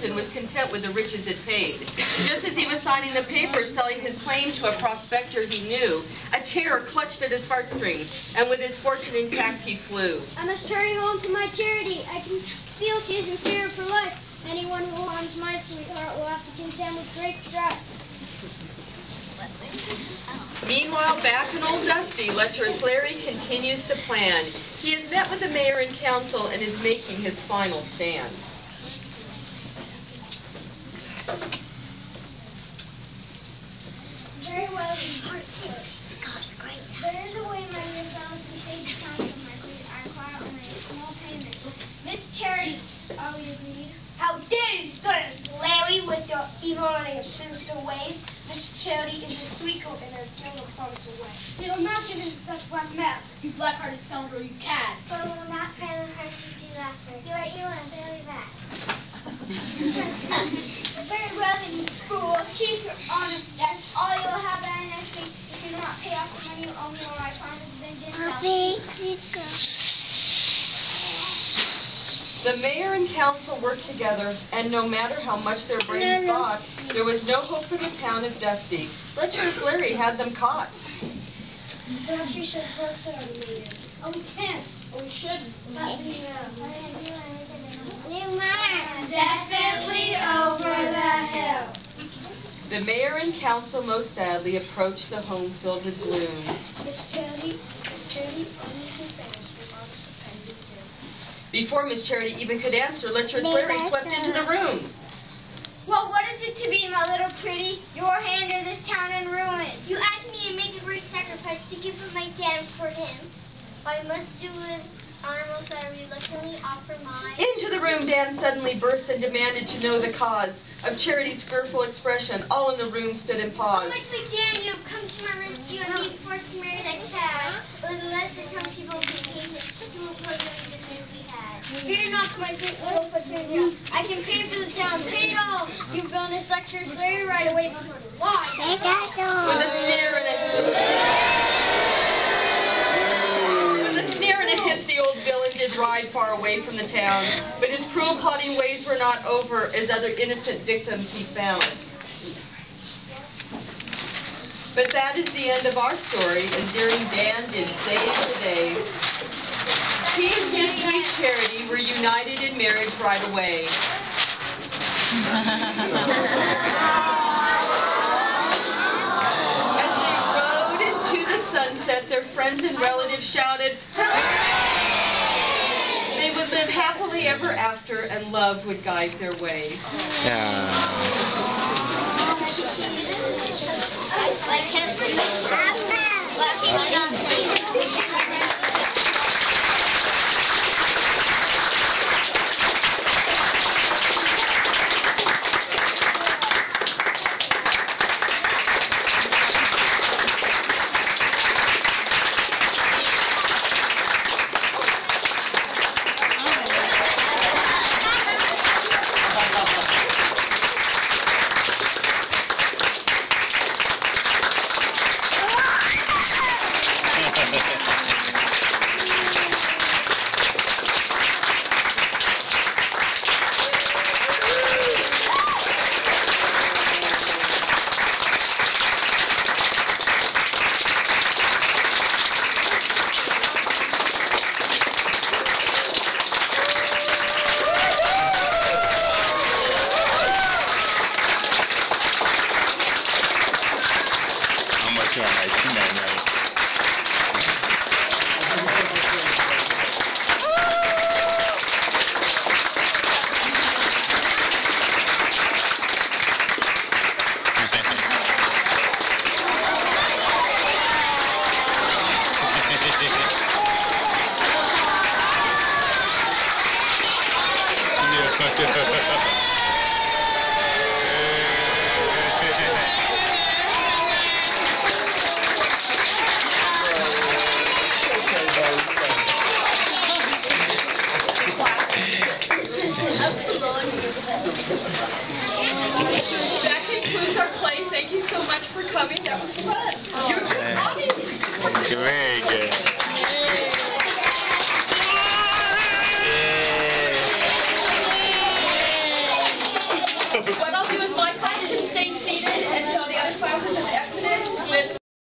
person was content with the riches it paid. Just as he was signing the papers selling his claim to a prospector he knew, a terror clutched at his heartstrings, and with his fortune intact he flew. I must hurry home to my Charity. I can feel she is in fear for life. Anyone who harms my sweetheart will have to contend with great strife. Meanwhile, back in Old Dusty, lecherous Larry continues to plan. He has met with the mayor and council and is making his final stand. Very well, there is a way, my dear fellows, to save the town from my greed. I require only a small payment. Miss Charity, are we agreed? How dare you threaten us, Larry, with your evil and your sinister ways? Miss Charity is a sweet girl and has given a promise away. We will not give in to such black mass. You black-hearted scoundrel, you can. But we will not pay the price you do after. You are evil and very bad. Very well, then, you fools. Keep your honor. That's all you will have by next week. If you do not pay off the money you owe me, or I promise vengeance. The mayor and council worked together, and no matter how much their brains thought, there was no hope for the town of Dusty. Lecherous Larry had them caught. Perhaps we should both sit on the meeting. Oh, we can't. Or we shouldn't. Definitely over the hill. The mayor and council most sadly approached the home filled with gloom. Miss Charity, only consents remarks appended here. Before Miss Charity even could answer, lecherous Larry swept into the room. Well, what is it to be, my little pretty? Your hand in this town in ruin. You asked me to make a great sacrifice to give up my dad for him. What I must do is, honorable sir, I reluctantly offer my... Into the room Dan suddenly burst and demanded to know the cause of Charity's fearful expression. All in the room stood in pause. Oh, my sweet Dan, you have come to my rescue and me forced to marry that cat. But unless the town people can hate it, you will poison the business we had. Fear not, my sweet little Petunia. I can pay for the town. Pay it all. You villainous lecturers, Larry, right away before the law. With a sneer and a hiss, the old villain did ride far away from the town. But his cruel plotting ways were not over, as other innocent victims he found. But that is the end of our story, as daring Dan did save the day. He and his sweet Charity were united in marriage right away. As they rode into the sunset, their friends and relatives shouted, "Hooray!" They would live happily ever after, and love would guide their way. I can't believe That concludes our play. Thank you so much for coming. That was fun. You're a good audience. Very good.